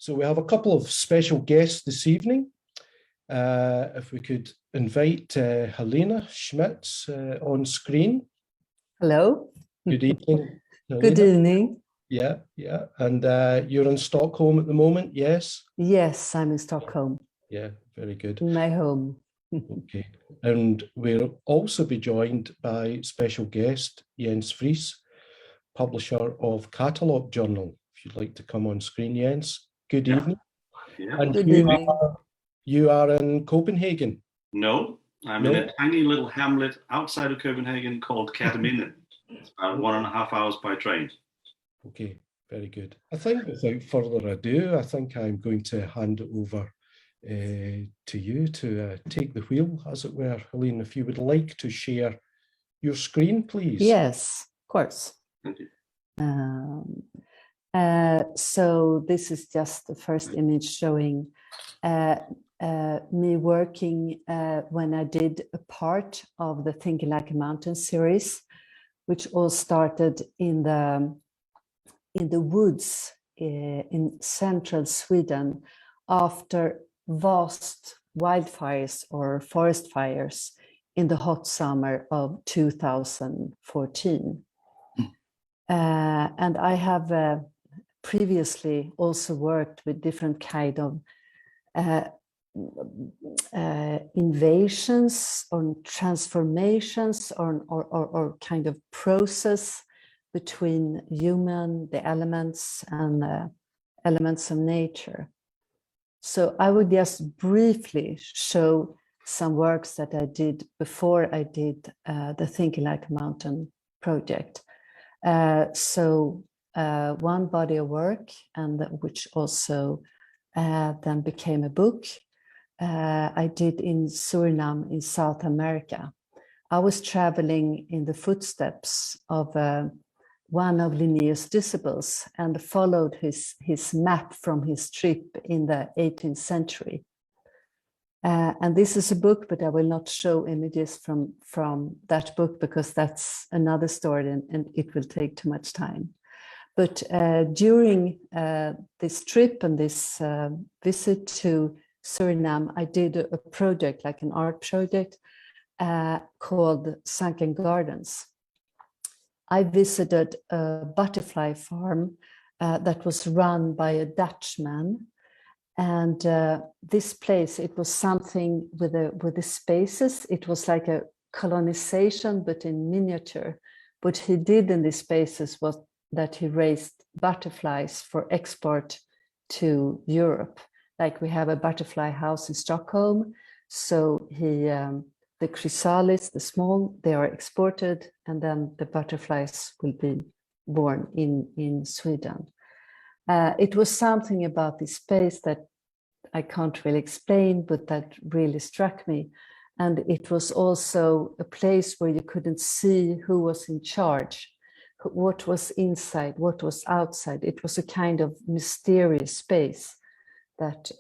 So we have a couple of special guests this evening. If we could invite Helene Schmitz on screen. Hello. Good evening, Helene. Good evening. Yeah. And you're in Stockholm at the moment, yes? Yes, I'm in Stockholm. Yeah, very good. In my home. Okay. And we'll also be joined by special guest Jens Vries, publisher of Catalogue Journal. If you'd like to come on screen, Jens. Good evening. Yeah. And Good evening. You are in Copenhagen? No, I'm in a tiny little hamlet outside of Copenhagen called Kerteminde. It's about 1.5 hours by train. Okay, very good. I think without further ado, I think I'm going to hand it over to you to take the wheel, as it were. Helene, if you would like to share your screen, please. Yes, of course. Thank you. So this is just the first image showing me working when I did a part of the Thinking Like a Mountain series, which all started in the woods in central Sweden after vast wildfires or forest fires in the hot summer of 2014. And I have previously also worked with different kind of invasions or transformations or kind of process between the elements and elements of nature. So I would just briefly show some works that I did before I did the Thinking Like a Mountain project. One body of work, and which also then became a book, I did in Suriname in South America. I was traveling in the footsteps of one of Linnaeus' disciples and followed his map from his trip in the 18th century. And this is a book, but I will not show images from that book because that's another story and it will take too much time. But during this trip and this visit to Suriname, I did a project, like an art project, called Sunken Gardens. I visited a butterfly farm that was run by a Dutchman. And this place, it was something with the spaces. It was like a colonization, but in miniature. What he did in these spaces was that he raised butterflies for export to Europe. Like we have a butterfly house in Stockholm. So the chrysalis, the small, they are exported, and then the butterflies will be born in Sweden. It was something about this space that I can't really explain, but that really struck me. And it was also a place where you couldn't see who was in charge, what was inside, what was outside. It was a kind of mysterious space that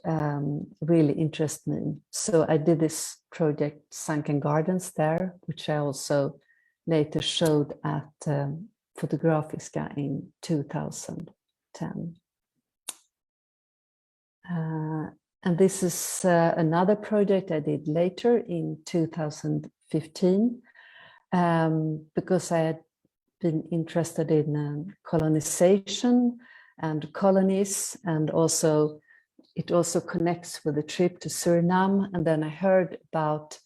really interested me. So I did this project, Sunken Gardens, there, which I also later showed at Fotografiska in 2010. And this is another project I did later in 2015, because I had been interested in colonization and colonies, and also it also connects with the trip to Suriname. And then I heard about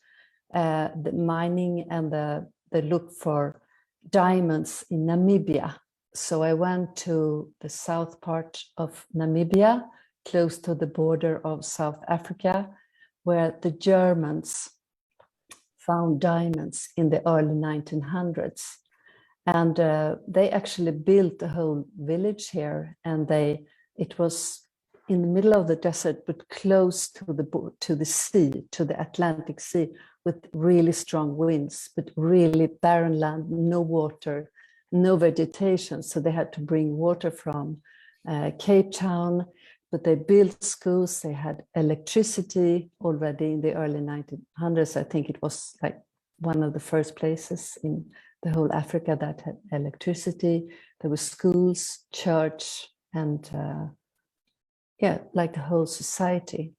the mining and the look for diamonds in Namibia. So I went to the south part of Namibia, close to the border of South Africa, where the Germans found diamonds in the early 1900s. And they actually built a whole village here, and it was in the middle of the desert, but close to the sea, to the Atlantic Sea, with really strong winds, but really barren land, no water, no vegetation. So they had to bring water from Cape Town, but they built schools. They had electricity already in the early 1900s. I think it was like one of the first places in the whole Africa that had electricity. There were schools, church, and yeah, like the whole society.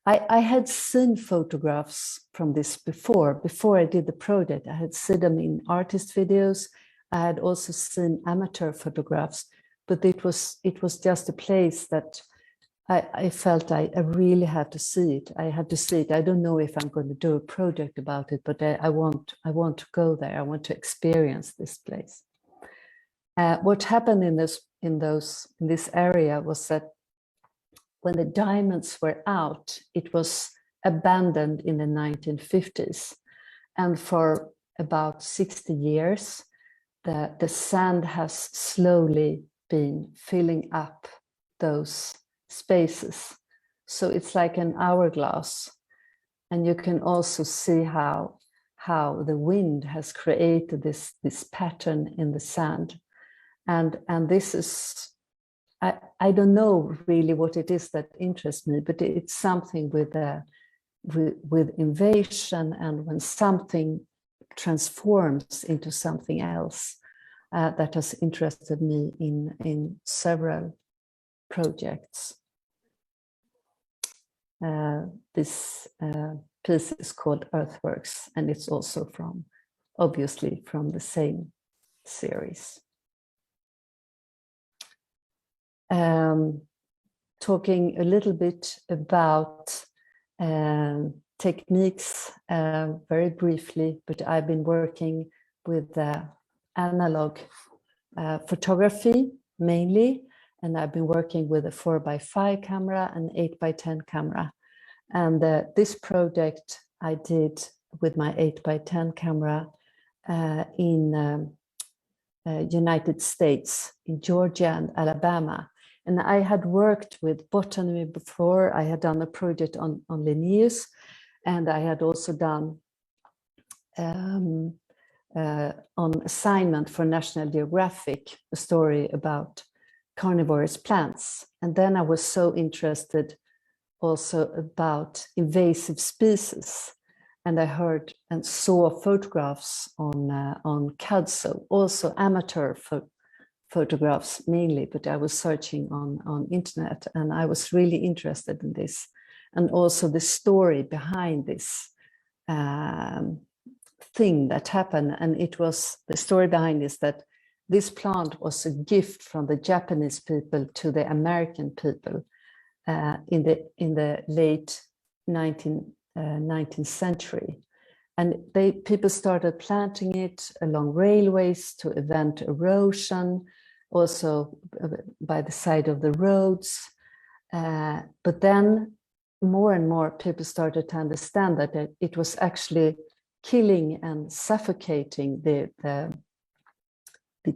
I had seen photographs from this before I did the project. I had seen them in artist videos. I had also seen amateur photographs, but it was just a place that I felt I really had to see it. I had to see it. I don't know if I'm going to do a project about it, but I want to go there. I want to experience this place. What happened in this area was that when the diamonds were out, it was abandoned in the 1950s. And for about 60 years, the sand has slowly been filling up those spaces. So it's like an hourglass. And you can also see how the wind has created this pattern in the sand. And this is, I don't know really what it is that interests me, but it's something with invasion, and when something transforms into something else, that has interested me in several projects. This piece is called Earthworks, and it's also obviously from the same series. Talking a little bit about techniques very briefly, but I've been working with analog photography mainly, and I've been working with a 4x5 camera and 8x10 camera. And this project I did with my 8x10 camera in United States, in Georgia and Alabama. And I had worked with botany before. I had done a project on Linnaeus, and I had also done on assignment for National Geographic a story about carnivorous plants. And then I was so interested also about invasive species. And I heard and saw photographs on CADSO, also amateur photographs mainly, but I was searching on internet, and I was really interested in this. And also the story behind this thing that happened. And it was, the story behind is that this plant was a gift from the Japanese people to the American people in the late 19th century. And people started planting it along railways to prevent erosion, also by the side of the roads. But then more and more people started to understand that it was actually killing and suffocating the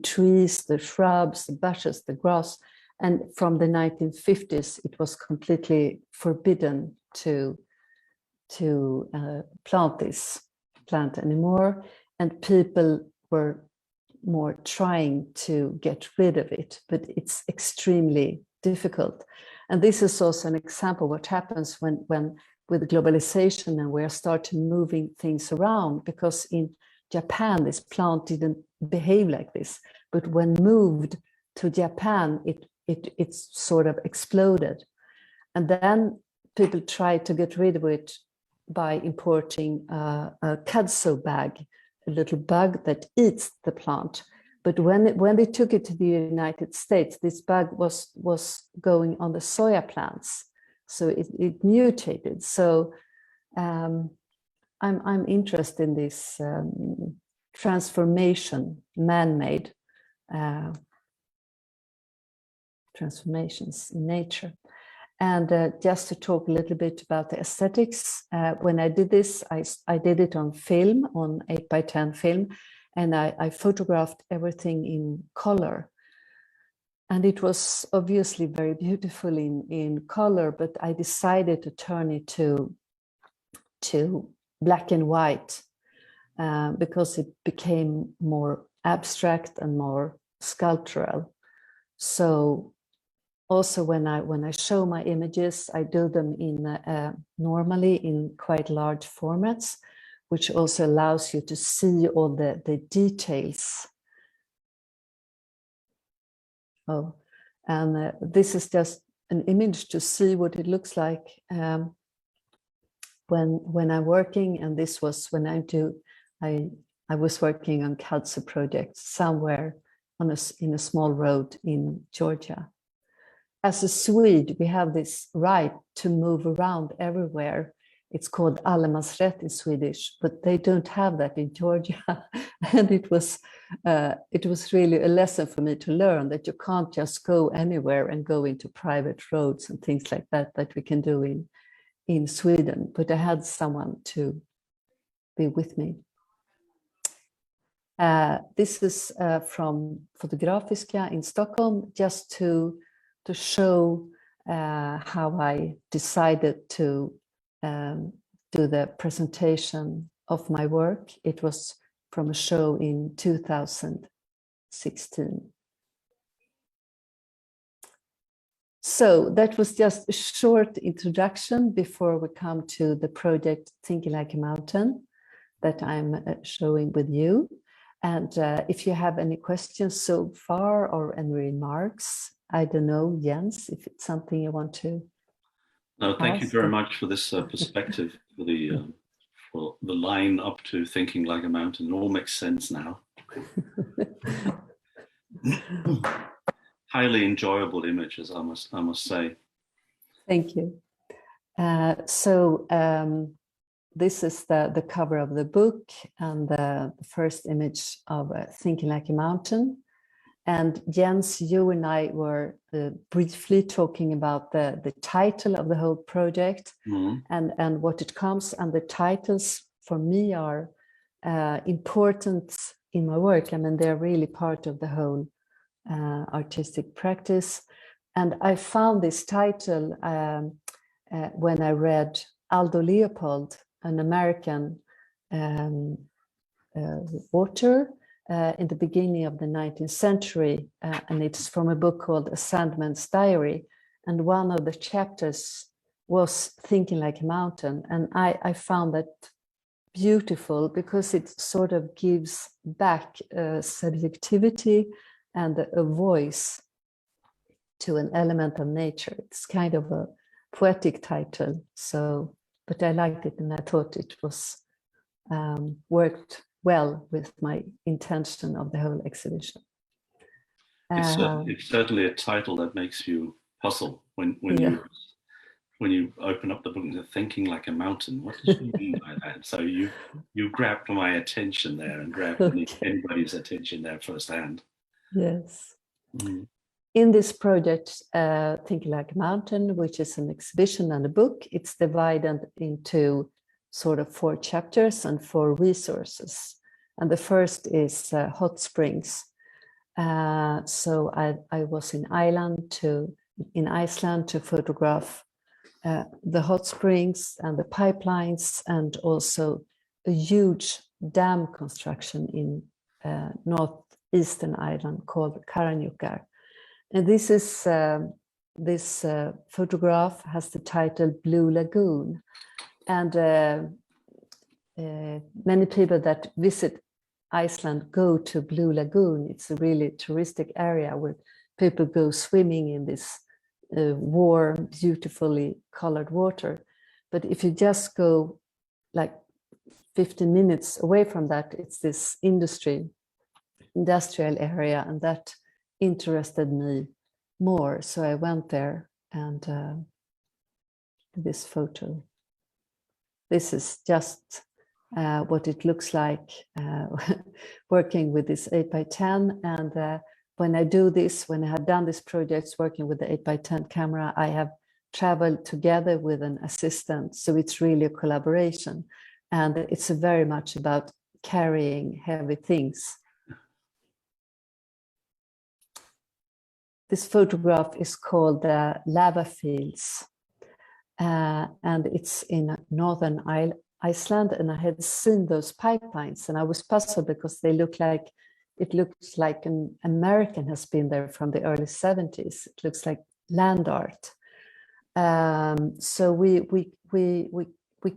trees, the shrubs, the bushes, the grass. And from the 1950s, it was completely forbidden to plant this plant anymore, and people were more trying to get rid of it, but it's extremely difficult. And this is also an example of what happens when with globalization, and we're starting moving things around, because in Japan this plant didn't behave like this, but when moved to Japan it sort of exploded. And then people tried to get rid of it by importing a CADSO bag, a little bug that eats the plant. But when they took it to the United States, this bug was going on the soya plants, so it mutated. So I'm interested in this transformation, man-made transformations in nature. And just to talk a little bit about the aesthetics, when I did this, I did it on film, on 8x10 film, and I photographed everything in color. And it was obviously very beautiful in color, but I decided to turn it to black and white because it became more abstract and more sculptural. So also when I show my images, I do them in normally in quite large formats, which also allows you to see all the details. Oh, and this is just an image to see what it looks like when I'm working, and this was when I was working on culture projects somewhere in a small road in Georgia. As a Swede, we have this right to move around everywhere. It's called allemansrätt in Swedish, but they don't have that in Georgia. And it was really a lesson for me to learn that you can't just go anywhere and go into private roads and things like that we can do in Sweden. But I had someone to be with me. This is from Fotografiska in Stockholm, just to show how I decided to do the presentation of my work. It was from a show in 2016. So that was just a short introduction before we come to the project Thinking Like a Mountain that I'm showing with you. And if you have any questions so far or any remarks, I don't know, Jens, if it's something you want to. No, thank you very much for this perspective, for the line up to Thinking Like a Mountain. It all makes sense now. Highly enjoyable images, I must say. Thank you. This is the cover of the book and the first image of Thinking Like a Mountain. And Jens, you and I were briefly talking about the title of the whole project and what it comes. And the titles for me are important in my work. I mean, they're really part of the whole artistic practice. And I found this title when I read Aldo Leopold, an American author in the beginning of the 19th century, and it's from a book called A Sandman's Diary. And one of the chapters was Thinking Like a Mountain. And I found that beautiful because it sort of gives back subjectivity and a voice to an element of nature. It's kind of a poetic title. So, but I liked it and I thought it was worked well with my intention of the whole exhibition. It's certainly a title that makes you puzzle when you open up the book and say, Thinking Like a Mountain. What does she mean by that? So you grabbed my attention there and grabbed anybody's attention there firsthand. Yes. In this project, Thinking Like a Mountain, which is an exhibition and a book, it's divided into sort of 4 chapters and 4 resources. And the first is hot springs. So I was in Iceland to photograph the hot springs and the pipelines, and also a huge dam construction in northeastern Ireland called Karanjukar. And this is this photograph has the title Blue Lagoon. And many people that visit Iceland go to Blue Lagoon. It's a really touristic area where people go swimming in this warm, beautifully colored water. But if you just go like 15 minutes away from that, it's this industrial area, and that interested me more. So I went there and this photo. This is just what it looks like working with this 8x10. And when I do this, when I have done this project working with the 8x10 camera, I have traveled together with an assistant. So it's really a collaboration. And it's very much about carrying heavy things. This photograph is called Lava Fields. And it's in northern Iceland, and I had seen those pipelines, and I was puzzled because it looks like an American has been there from the early 70s. It looks like land art. So we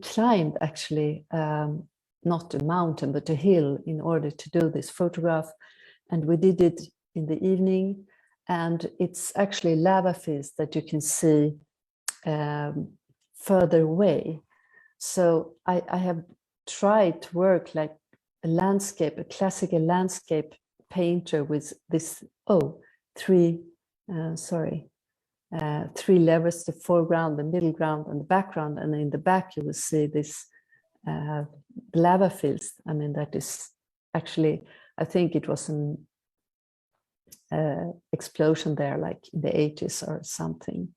climbed actually not a mountain but a hill in order to do this photograph, and we did it in the evening. and it's actually lava fields that you can see further away. So I have tried to work like a classical landscape painter with this, three levels: the foreground, the middle ground, and the background. And in the back, you will see this lava fields. I mean, that is actually, I think it was an explosion there, like in the 80s or something.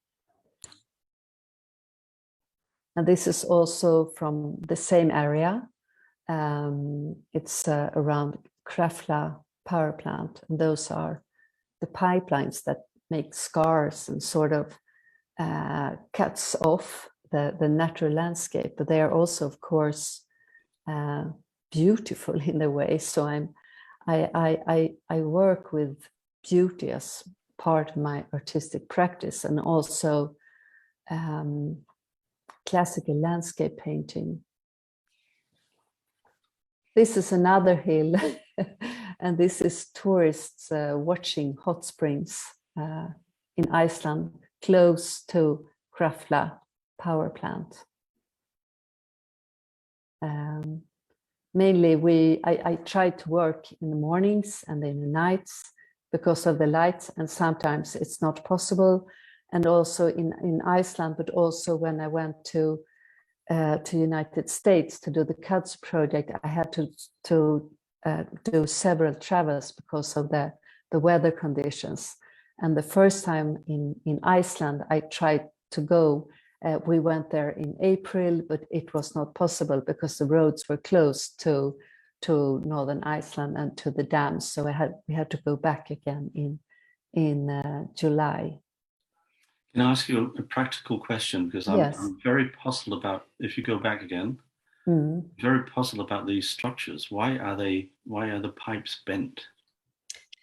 And this is also from the same area. It's around Krafla power plant. And those are the pipelines that make scars and sort of cuts off the natural landscape. But they are also, of course, beautiful in a way. So I work with beauty as part of my artistic practice, and also classical landscape painting. This is another hill, and this is tourists watching hot springs in Iceland, close to Krafla power plant. Mainly I try to work in the mornings and in the nights because of the lights, and sometimes it's not possible. And also in Iceland, but also when I went to United States to do the CUDS project, I had to do several travels because of the weather conditions. And the first time in Iceland, I tried to go. We went there in April, but it was not possible because the roads were closed to northern Iceland and to the dams. So we had to go back again in July. Can I ask you a practical question? Because I'm very puzzled about, if you go back again, very puzzled about these structures. Why are the pipes bent?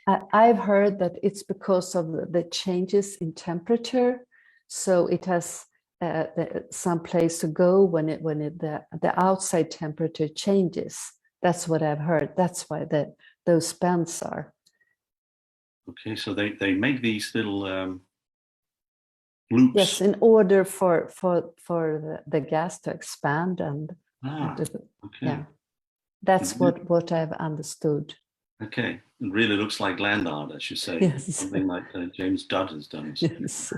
I've heard that it's because of the changes in temperature. So it has some place to go when the outside temperature changes. That's what I've heard. That's why those bends are. Okay, so they make these little loops. Yes, in order for the gas to expand and yeah, that's what I've understood. Okay, it really looks like land art, as you say. Yes. Something like James Dudd has done. Yes.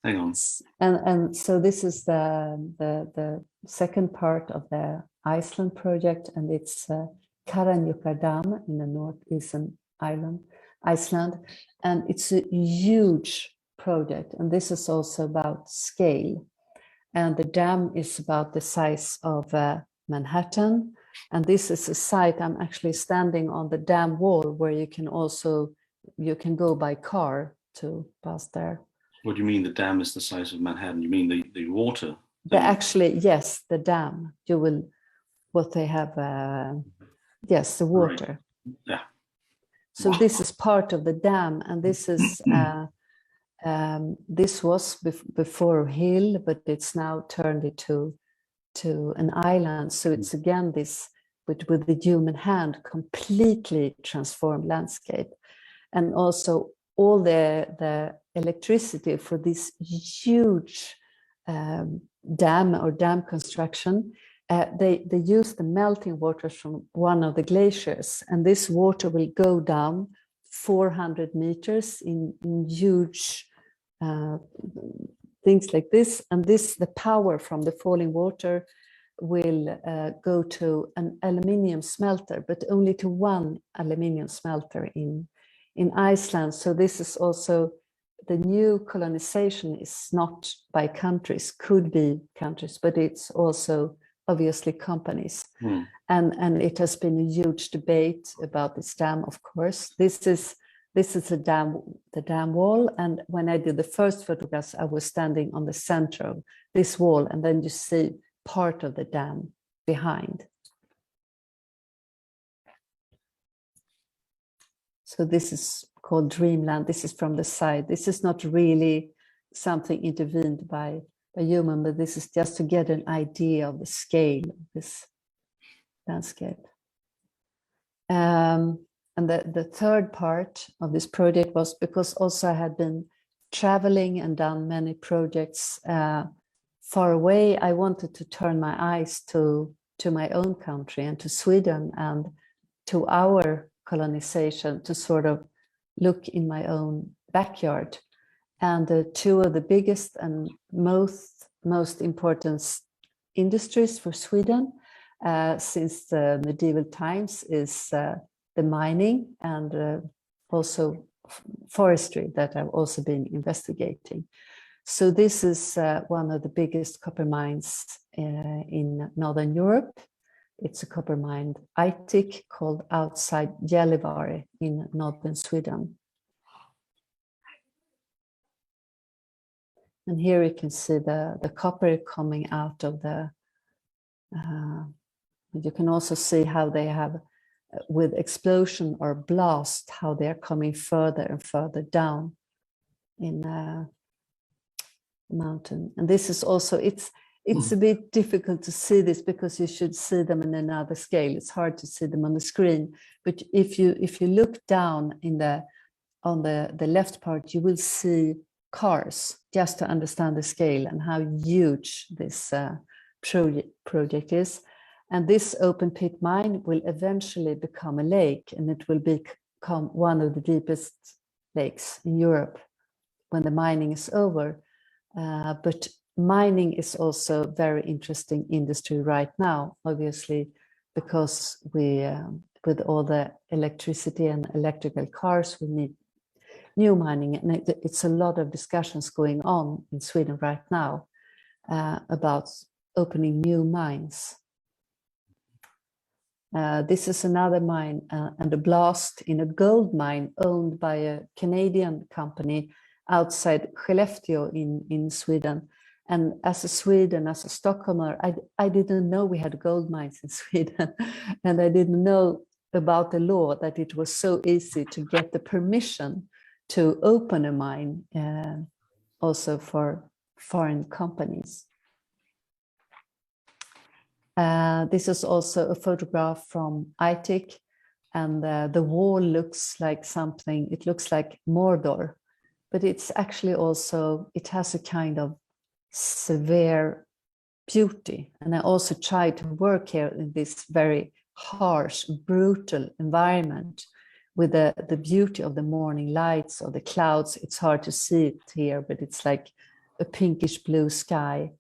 Hang on. And so this is the second part of the Iceland project, and it's Karanjukar Dam in the northeastern Iceland, and it's a huge project. And this is also about scale. And the dam is about the size of Manhattan. And this is a site, I'm actually standing on the dam wall where you can go by car to pass there. What do you mean the dam is the size of Manhattan? You mean the water? Yes, the dam. What they have, yes, the water. Right. Yeah. So this is part of the dam, and this is, this was before a hill, but it's now turned into an island. So it's again this, with the human hand, completely transformed landscape. And also all the electricity for this huge dam construction, they use the melting water from one of the glaciers, and this water will go down 400 meters in huge things like this, and the power from the falling water will go to an aluminium smelter, but only to one aluminium smelter in Iceland. So this is also the new colonization is not by countries, could be countries, but it's also obviously companies. And it has been a huge debate about this dam, of course. This is the dam wall. And when I did the first photographs, I was standing on the center of this wall, and then you see part of the dam behind. So this is called Dreamland. This is from the side. This is not really something intervened by a human, but this is just to get an idea of the scale of this landscape. and the third part of this project was because also I had been traveling and done many projects far away. I wanted to turn my eyes to my own country and to Sweden and to our colonization, to sort of look in my own backyard. And two of the biggest and most important industries for Sweden since the medieval times is the mining and also forestry that I've also been investigating. So this is one of the biggest copper mines in Northern Europe. It's a copper mine, Aitik, called outside Gällivare in northern Sweden. And here you can see the copper coming out of the, you can also see how they have, with explosion or blast, how they're coming further and further down in the mountain. And this is also, it's a bit difficult to see this because you should see them in another scale. It's hard to see them on the screen. But if you look down on the left part, you will see cars, just to understand the scale and how huge this project is. And this open pit mine will eventually become a lake, and it will become one of the deepest lakes in Europe when the mining is over. But mining is also a very interesting industry right now, obviously, because we, with all the electricity and electrical cars, we need new mining. And it's a lot of discussions going on in Sweden right now about opening new mines. This is another mine and a blast in a gold mine owned by a Canadian company outside Skellefteå in Sweden. And as a Sweden, as a Stockholmer, I didn't know we had gold mines in Sweden. And I didn't know about the law that it was so easy to get the permission to open a mine also for foreign companies. This is also a photograph from Aitik, and the wall looks like something, it looks like Mordor, but it's actually also, it has a kind of severe beauty. And I also tried to work here in this very harsh, brutal environment with the beauty of the morning lights or the clouds. It's hard to see it here, but it's like a pinkish blue sky.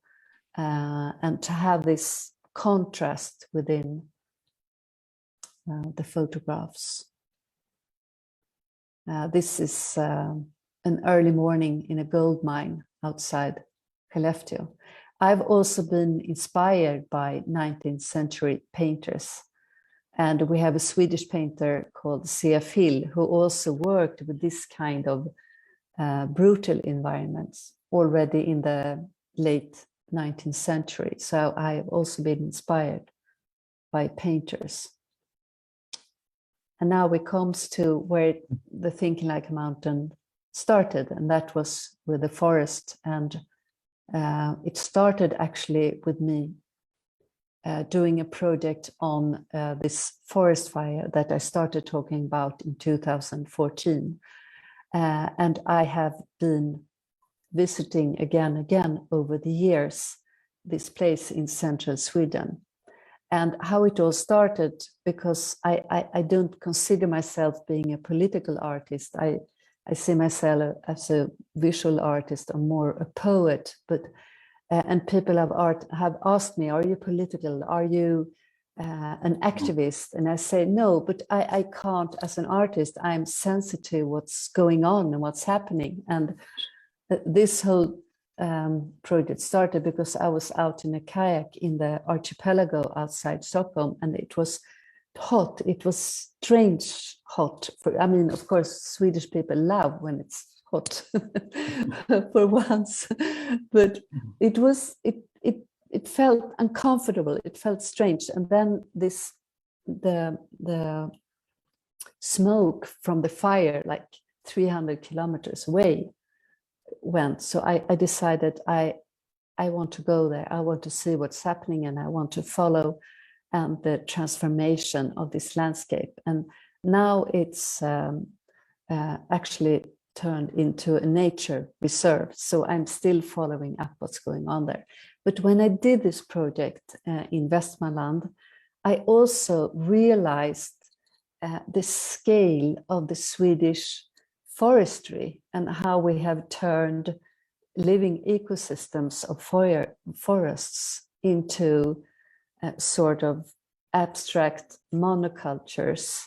And to have this contrast within the photographs. This is an early morning in a gold mine outside Skellefteå. I've also been inspired by 19th century painters. And we have a Swedish painter called C.F. Hill, who also worked with this kind of brutal environments already in the late 19th century. So I've also been inspired by painters. And now we come to where the Thinking Like a Mountain started, and that was with the forest. And it started actually with me doing a project on this forest fire that I started talking about in 2014. And I have been visiting again over the years this place in central Sweden. And how it all started, because I don't consider myself being a political artist. I see myself as a visual artist or more a poet, but and people have asked me, are you political? Are you an activist? And I say, no, but I can't, as an artist, I'm sensitive what's going on and what's happening. And this whole project started because I was out in a kayak in the archipelago outside Stockholm, and it was hot. It was strange hot. I mean, of course, Swedish people love when it's hot for once, but it felt uncomfortable. It felt strange. And then the smoke from the fire, like 300 kilometers away, went. So I decided I want to go there. I want to see what's happening, and I want to follow the transformation of this landscape. And now it's actually turned into a nature reserve. So I'm still following up what's going on there. But when I did this project in Västmanland, I also realized the scale of the Swedish forestry and how we have turned living ecosystems of forests into sort of abstract monocultures.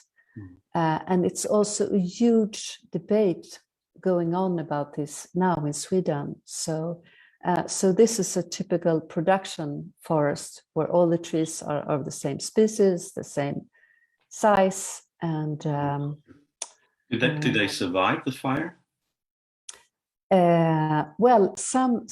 And it's also a huge debate going on about this now in Sweden. So this is a typical production forest where all the trees are of the same species, the same size, and did they survive the fire? Well, some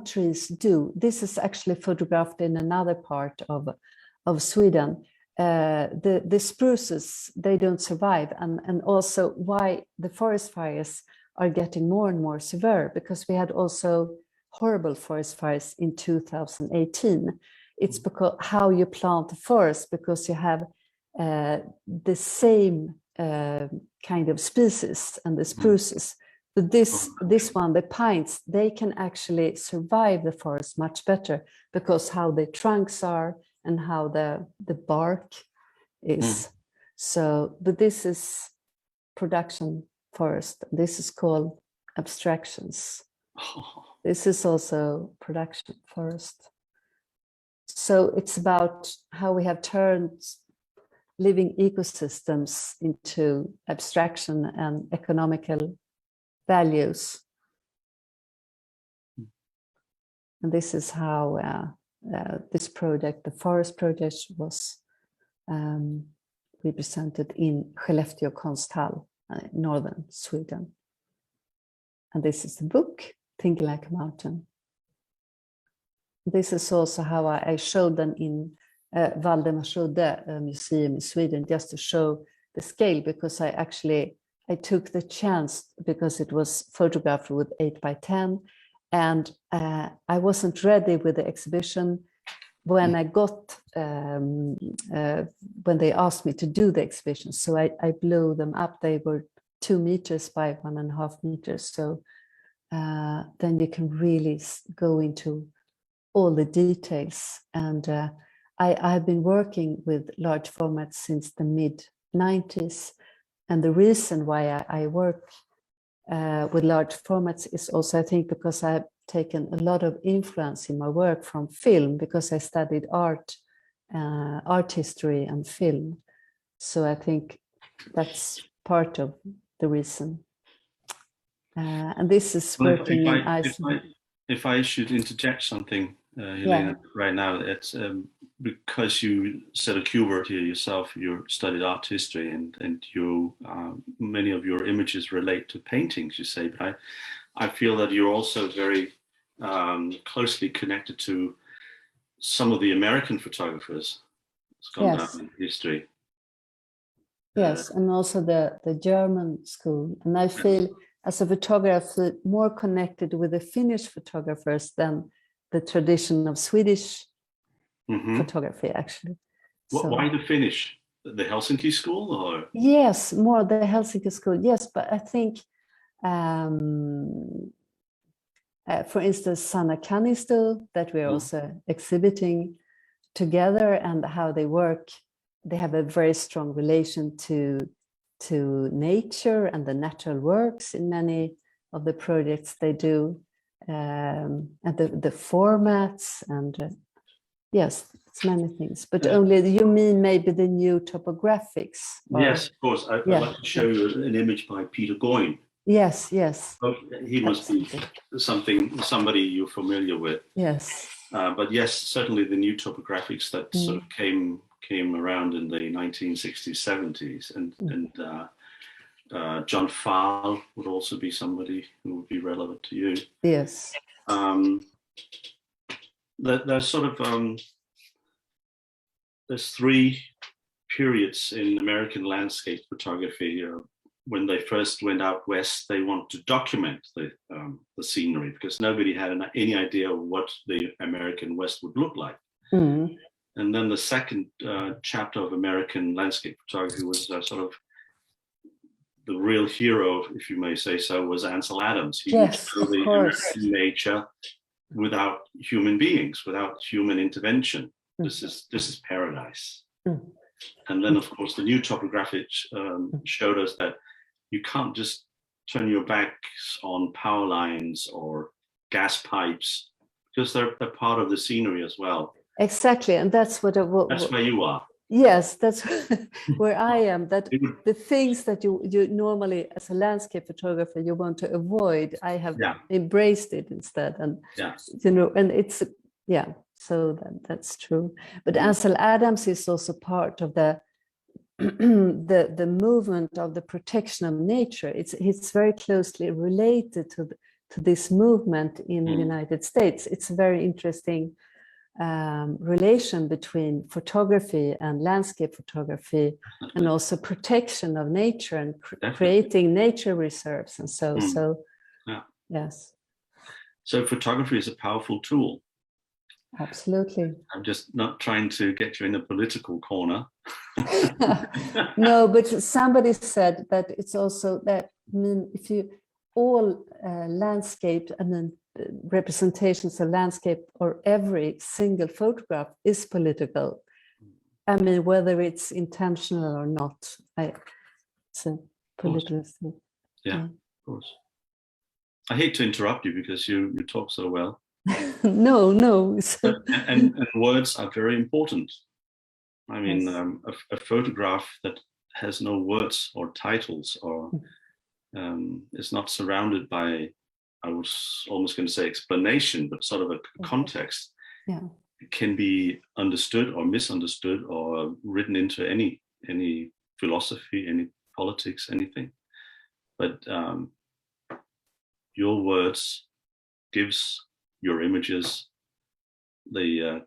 trees do. This is actually photographed in another part of Sweden. The spruces, they don't survive, and also why the forest fires are getting more and more severe, because we had also horrible forest fires in 2018. It's because how you plant the forest, because you have the same kind of species and the spruces. But this one, the pines, they can actually survive the forest much better because how the trunks are and how the bark is. So, but this is production forest. This is called abstractions. This is also production forest. So it's about how we have turned living ecosystems into abstraction and economical values. And this is how this project, the forest project, was represented in Skellefteå Konsthall, northern Sweden. And this is the book, Thinking Like a Mountain. This is also how I showed them in Valdemarsudde Museum in Sweden, just to show the scale, because I took the chance, because it was photographed with 8x10, and I wasn't ready with the exhibition when I got when they asked me to do the exhibition. So I blew them up. They were 2 meters by 1.5 meters. So then you can really go into all the details. And I've been working with large formats since the mid-90s. And the reason why I work with large formats is also, I think, because I've taken a lot of influence in my work from film, because I studied art history and film. So I think that's part of the reason. And this is working in Iceland. If I should interject something, Helene, right now, it's because you said a keyword here yourself. You studied art history, and you many of your images relate to paintings, you say. But I feel that you're also very closely connected to some of the American photographers who's gone down in history. Yes, and also the German school. And I feel as a photographer more connected with the Finnish photographers than the tradition of Swedish photography, actually. Why the Finnish? The Helsinki school, or? Yes, more the Helsinki school. Yes, but I think, for instance, Sanna Kannisto, that we're also exhibiting together, and how they work. They have a very strong relation to nature and the natural works in many of the projects they do, and the formats, and yes, it's many things. But only, you mean maybe the new topographics? Or, yes, of course. I'd like to show you an image by Peter Goyne. Yes, yes. Oh, he must be somebody you're familiar with. Yes. But yes, certainly the new topographics that sort of came around in the 1960s, 70s, and John Fahl would also be somebody who would be relevant to you. Yes. There's sort of there's 3 periods in American landscape photography. When they first went out west, they wanted to document the scenery, because nobody had any idea of what the American West would look like. And then the second chapter of American landscape photography was sort of the real hero, if you may say so, was Ansel Adams. He would show the American nature without human beings, without human intervention. This is paradise. And then, of course, the new topographic showed us that you can't just turn your backs on power lines or gas pipes, because they're part of the scenery as well. Exactly, and that's that's where you are. Yes, that's where I am. That the things that you normally, as a landscape photographer, you want to avoid, I have embraced it instead, and you know, and it's so that's true. But Ansel Adams is also part of the the movement of the protection of nature. It's very closely related to this movement in the United States. It's a very interesting relation between photography and landscape photography, and also protection of nature and creating nature reserves and so yes. So photography is a powerful tool. Absolutely. I'm just not trying to get you in a political corner. No, but somebody said that it's also that, I mean, if you all landscape and then representations of landscape, or every single photograph is political. I mean, whether it's intentional or not, it's a political thing. Yeah, of course. I hate to interrupt you because you talk so well. No. and words are very important. I mean, a photograph that has no words or titles or is not surrounded by, I was almost going to say explanation, but sort of a context, can be understood or misunderstood or written into any philosophy, any politics, anything. But your words gives your images a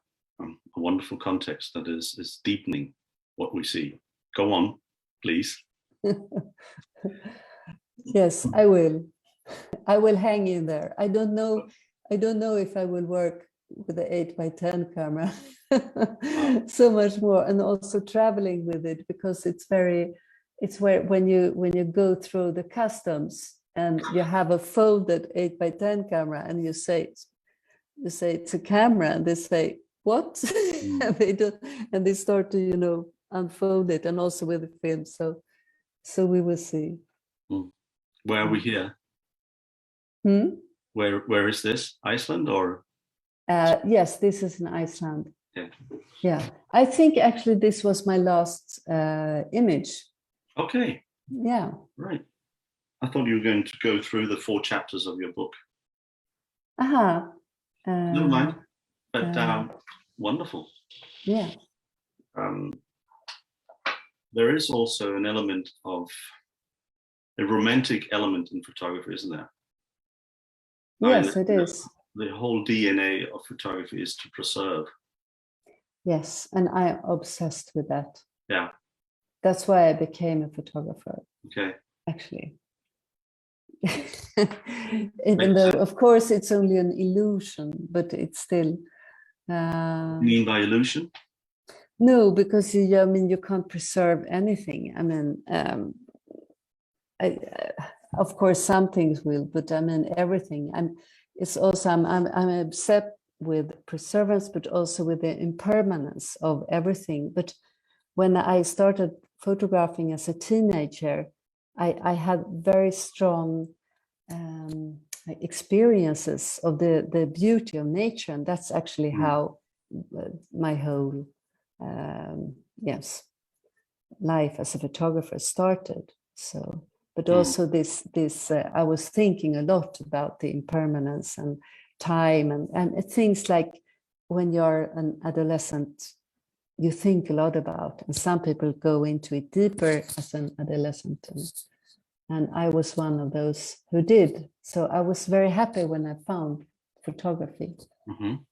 wonderful context that is deepening what we see. Go on, please. Yes, I will. I will hang in there. I don't know if I will work with the 8x10 camera so much more, and also traveling with it, because it's where when you go through the customs and you have a folded 8x10 camera and you say it's a camera, and they say what? And they don't, and they start to unfold it, and also with the film. So we will see. Where are we here? Where is this? Iceland or? Yes, this is in Iceland. Yeah. I think actually this was my last image. Okay. Yeah. Right. I thought you were going to go through the 4 chapters of your book. Never mind. But wonderful. Yeah. There is also an element of a romantic element in photography, isn't there? Yes, it is. The whole DNA of photography is to preserve. Yes, and I'm obsessed with that. Yeah. That's why I became a photographer. Okay. Actually. Even though, of course, it's only an illusion, but it's still. You mean by illusion? No, because you can't preserve anything. I mean, of course, some things will, but I mean everything. It's also I'm upset with preservance, but also with the impermanence of everything. But when I started photographing as a teenager, I had very strong experiences of the beauty of nature, and that's actually how my whole life as a photographer started. So, but also this I was thinking a lot about the impermanence and time and things like when you're an adolescent, you think a lot about, and some people go into it deeper as an adolescent, and I was one of those who did. So I was very happy when I found photography. Mm-hmm.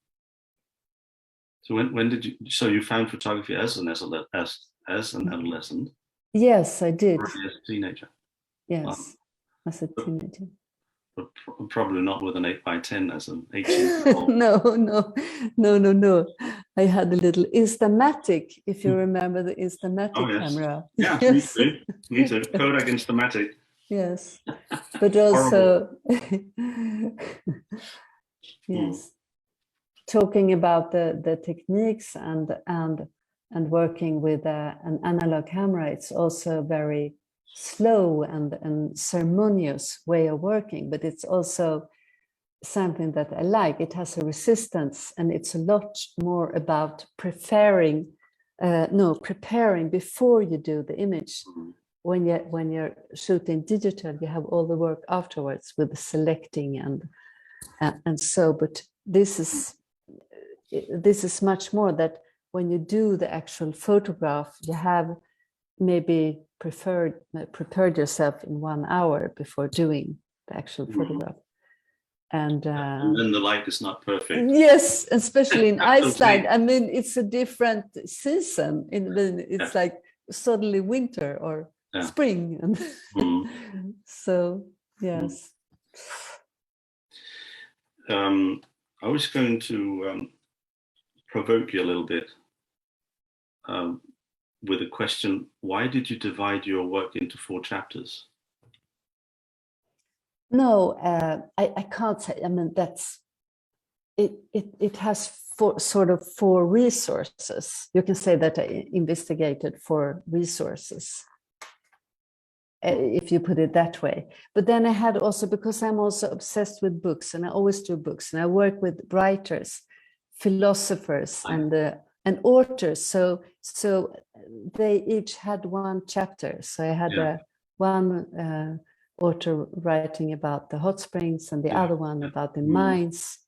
So when did you? So you found photography as an adolescent? Yes, I did. Or as a teenager. Yes, as a teenager. But probably not with an 8x10 as an 18-year-old. No. I had a little Instamatic, if you remember the Instamatic camera. Yeah, Yes. me too. Kodak Instamatic. Yes, but also, yes, talking about the techniques and working with an analog camera, it's also very slow and ceremonious way of working, but it's also something that I like. It has a resistance, and it's a lot more about preparing before you do the image. When you're shooting digital, you have all the work afterwards with the selecting and so. But this is much more that when you do the actual photograph, you have maybe prepared yourself in 1 hour before doing the actual photograph. And then the light is not perfect. Yes, especially in Iceland. I mean, it's a different season. It's like suddenly winter or spring. And so, yes. I was going to provoke you a little bit with a question. Why did you divide your work into 4 chapters? No, I can't say. I mean, that's it. It has four resources. You can say that I investigated 4 resources, if you put it that way. But then I had also, because I'm also obsessed with books, and I always do books, and I work with writers, philosophers, and authors. So they each had 1 chapter. So I had one author writing about the hot springs, and the other one about the mines,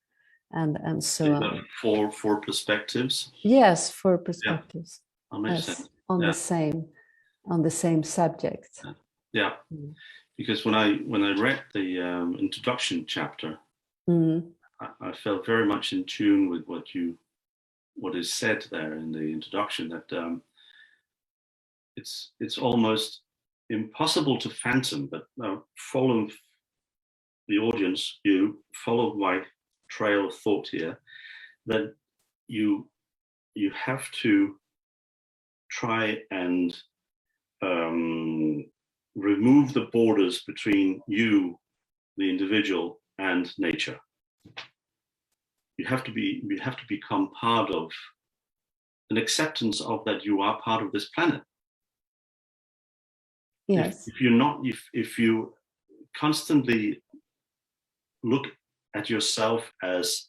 and so on. 4 perspectives. Yes, 4 perspectives. Yes, on the same subject. Yeah, because when I read the introduction chapter, I felt very much in tune with what is said there in the introduction, that it's almost impossible to fathom, but follow the audience, you follow my trail of thought here, that you have to try and remove the borders between you, the individual, and nature. You have to become part of an acceptance of that you are part of this planet. Yes. If you constantly look at yourself as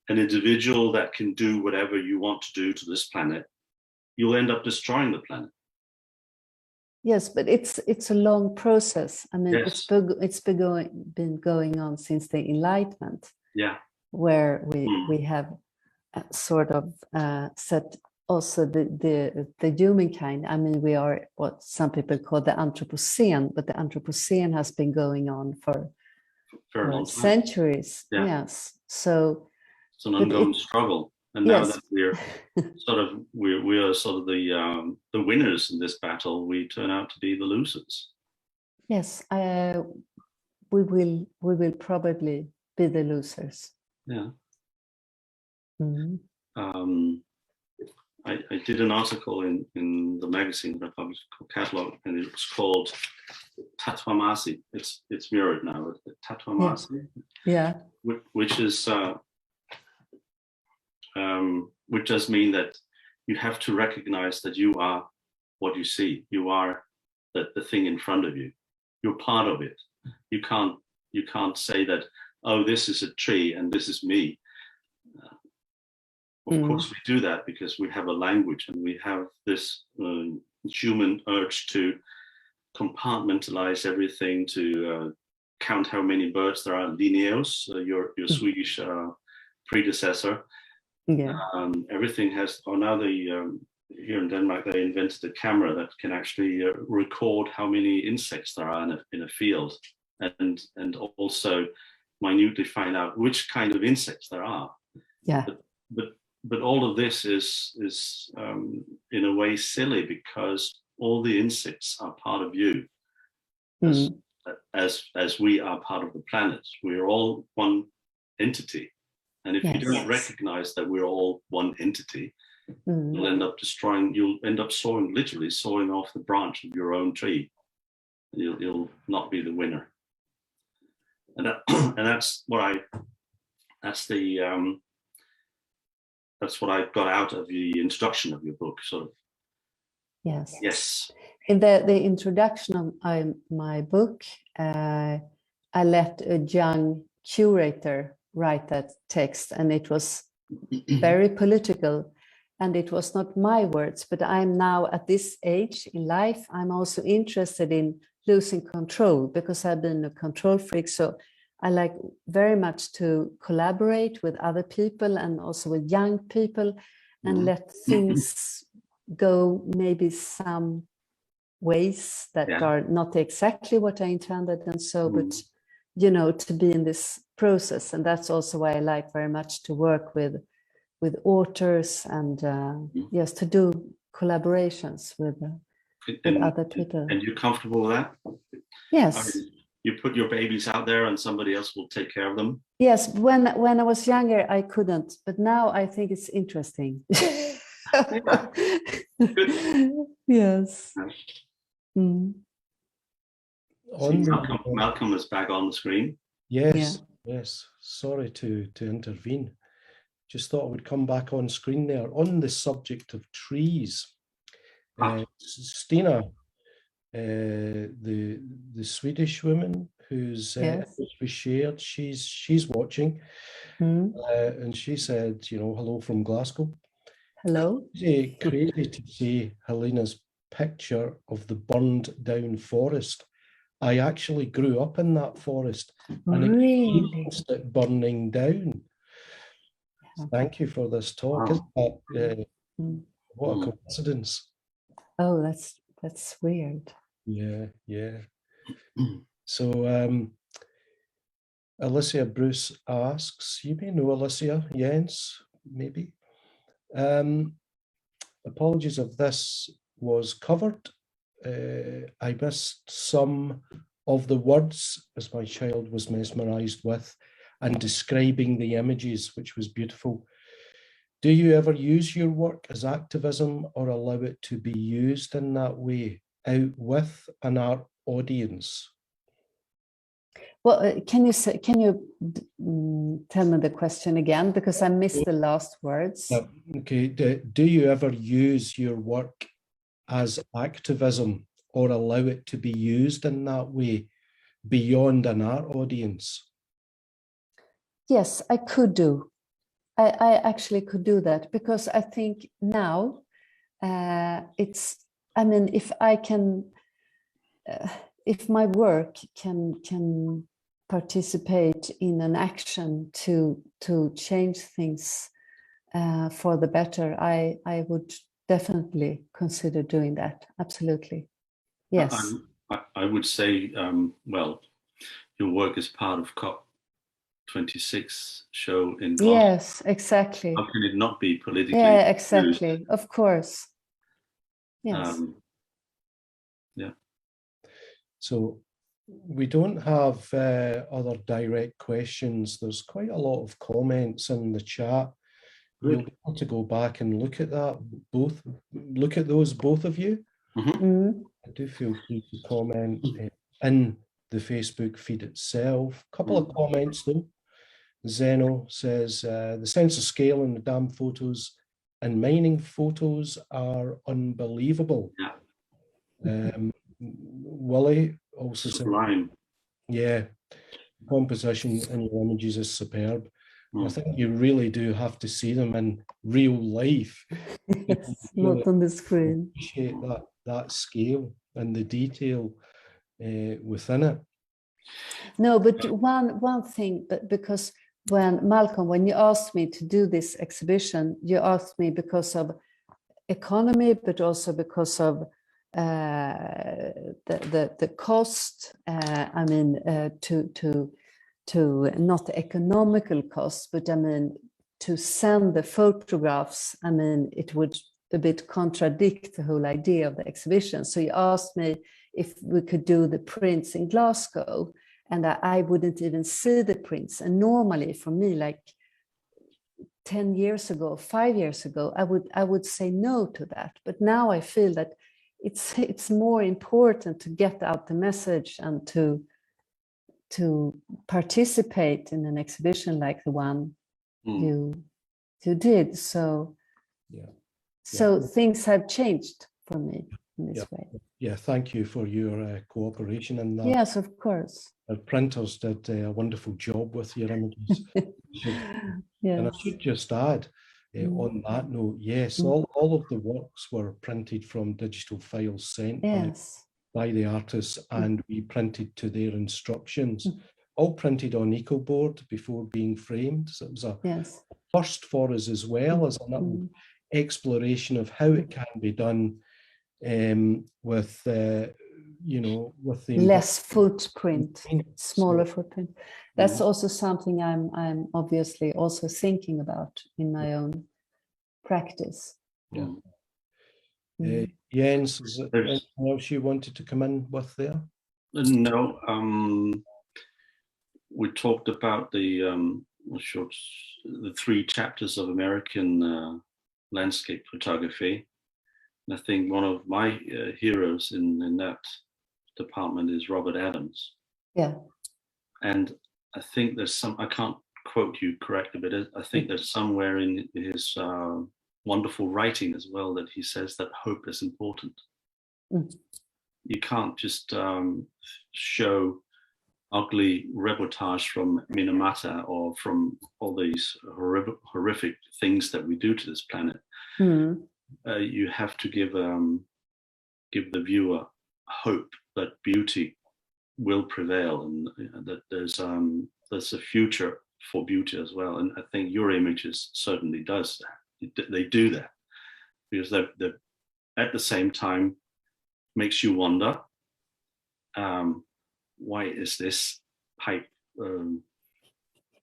an individual that can do whatever you want to do to this planet, you'll end up destroying the planet. Yes, but it's a long process. I mean, it's been going on since the Enlightenment. Yeah. Where we have sort of set also the humankind. I mean, we are what some people call the anthropocene, but the anthropocene has been going on for centuries. Yeah. Yes, so it's an ongoing struggle, and now that we are sort of the winners in this battle, we turn out to be the losers. Yes, we will probably be the losers. Yeah. Mm-hmm. I did an article in the magazine that I published called Catalog, and it was called Tatwamasi. It's mirrored now. Tatwamasi. Yeah. Which is which does mean that you have to recognize that you are what you see. You are the thing in front of you. You're part of it. You can't say that, oh, this is a tree and this is me. Of course, we do that because we have a language, and we have this human urge to compartmentalize everything, to count how many birds there are. Linnaeus, your Swedish predecessor. Yeah. Everything has. Now here in Denmark, they invented a camera that can actually record how many insects there are in a field, and also minutely find out which kind of insects there are. Yeah. But all of this is in a way silly, because all the insects are part of you, as we are part of the planet. We are all one entity, And if you don't recognize that we're all one entity, you'll end up literally sawing off the branch of your own tree. You'll not be the winner. And that's what I got out of the introduction of your book, sort of. Yes. In the introduction of my book, I let a young curator write that text, and it was very political, and it was not my words, but I'm now at this age in life, I'm also interested in losing control, because I've been a control freak. So I like very much to collaborate with other people and also with young people, and let things go maybe some ways that are not exactly what I intended, and so, but you know, to be in this process. And that's also why I like very much to work with authors and yes, to do collaborations with other people. And you're comfortable with that? Yes. You put your babies out there and somebody else will take care of them? Yes, when I was younger, I couldn't, but now I think it's interesting. Yes. Malcolm is back on the screen. Yes, yes. Sorry to intervene. Just thought I would come back on screen there on the subject of trees. Stina, the Swedish woman whose we shared, she's watching, and she said, you know, hello from Glasgow. Hello. Crazy to see Helene's picture of the burned down forest. I actually grew up in that forest and experienced it burning down. Thank you for this talk. Isn't that, what a coincidence. Oh, that's weird. Yeah. So Alicia Bruce asks, you may know Alicia, Jens, maybe. Apologies if this was covered. I missed some of the words as my child was mesmerized with and describing the images, which was beautiful. Do you ever use your work as activism or allow it to be used in that way out with an art audience? Well, can you tell me the question again, because I missed the last words? Okay. Do you ever use your work as activism or allow it to be used in that way beyond an art audience? Yes, I could do. I actually could do that, because I think now if I can, if my work can participate in an action to change things for the better, I would definitely consider doing that. Absolutely. Yes. I would say, well, your work is part of COP26 show in Glasgow. Yes, exactly. How can it not be politically? Yeah, exactly. Used? Of course. Yes. Yeah. So we don't have other direct questions. There's quite a lot of comments in the chat. You'll be able to go back and look at that. Look at those, both of you. I do feel free to comment in the Facebook feed itself. A couple of comments though. Zeno says, the sense of scale in the dam photos and mining photos are unbelievable. Willie also said, yeah, composition in your images is superb. I think you really do have to see them in real life. Yes, not on the screen. Appreciate that scale and the detail within it. No, but one thing, but because when you asked me to do this exhibition, you asked me because of economy, but also because of the cost. I mean, to not economical costs, but I mean, to send the photographs, I mean, it would a bit contradict the whole idea of the exhibition. So you asked me if we could do the prints in Glasgow, and I wouldn't even see the prints. And normally for me, like 10 years ago, 5 years ago, I would say no to that. But now I feel that it's more important to get out the message and to participate in an exhibition like the one you did. So things have changed for me in this way. Yeah, thank you for your cooperation in that. Yes, of course. Our printers did a wonderful job with your images. And I should just add, on that note, yes, all of the works were printed from digital files sent by the artists, and we printed to their instructions, all printed on EcoBoard before being framed. So it was a first for us, as well as a little exploration of how it can be done with you know, with the less footprint, smaller footprint. That's also something I'm obviously also thinking about in my own practice. Jens, is there anything else you wanted to come in with there? No, we talked about the 3 chapters of American landscape photography. And I think one of my heroes in that department is Robert Adams. Yeah. And I think there's some, I can't quote you correctly, but I think there's somewhere in his wonderful writing as well that he says that hope is important. You can't just show ugly reportage from Minamata or from all these horrific things that we do to this planet. You have to give the viewer hope that beauty will prevail, and that there's a future for beauty as well. And I think your images certainly does that. They do that because they're at the same time makes you wonder, why is this pipe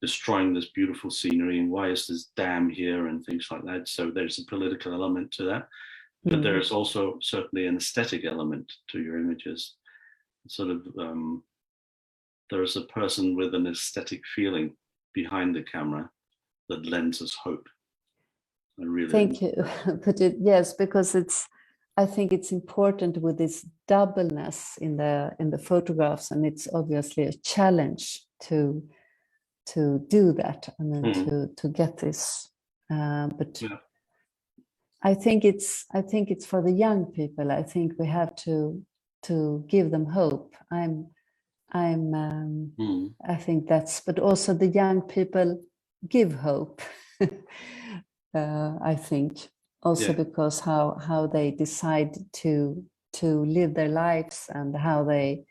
destroying this beautiful scenery, and why is this dam here and things like that. So there's a political element to that, but there's also certainly an aesthetic element to your images. Sort of there's a person with an aesthetic feeling behind the camera that lends us hope. I really thank you. But yes, because I think it's important with this doubleness in the photographs, and it's obviously a challenge to do that and then to get this. But I think it's for the young people. I think we have to give them hope. I think that's, but also the young people give hope. I think also because how they decide to live their lives and how they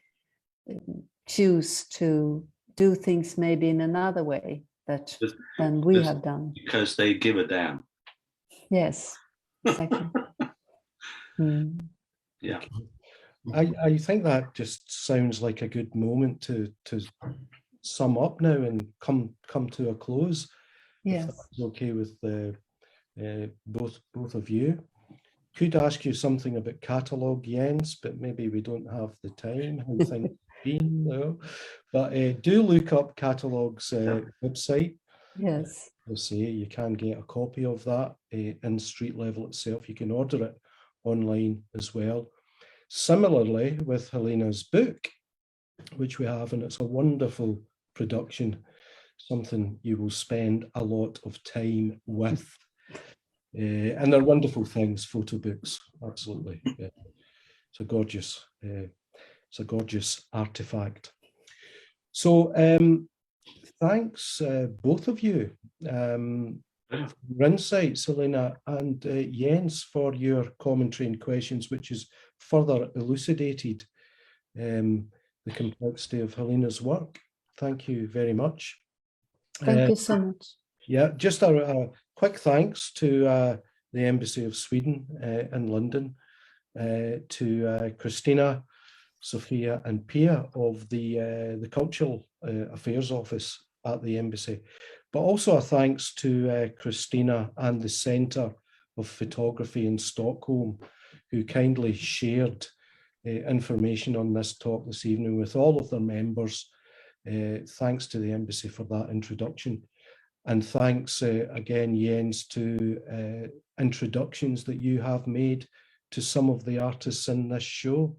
choose to do things maybe in another way than we have done. Because they give a damn. Yes, exactly. Yeah. I think that just sounds like a good moment to sum up now and come to a close. Yes. If that's okay with both of you. Could ask you something about catalogue, Jens, but maybe we don't have the time. How things been, no. But do look up Catalogue's website. Yes. I'll say you can get a copy of that in Street Level itself. You can order it online as well. Similarly, with Helene's book, which we have, and it's a wonderful production, something you will spend a lot of time with. And they're wonderful things, photo books, absolutely. It's a gorgeous artifact. So thanks both of you for your insights, Helene and Jens, for your commentary and questions, which has further elucidated the complexity of Helene's work. Thank you very much. Thank you so much. Yeah, just a quick thanks to the Embassy of Sweden in London, to Christina, Sophia and Pia of the Cultural Affairs Office at the Embassy, but also a thanks to Christina and the Centre of Photography in Stockholm, who kindly shared information on this talk this evening with all of their members. Thanks to the Embassy for that introduction. And thanks again, Jens, to introductions that you have made to some of the artists in this show.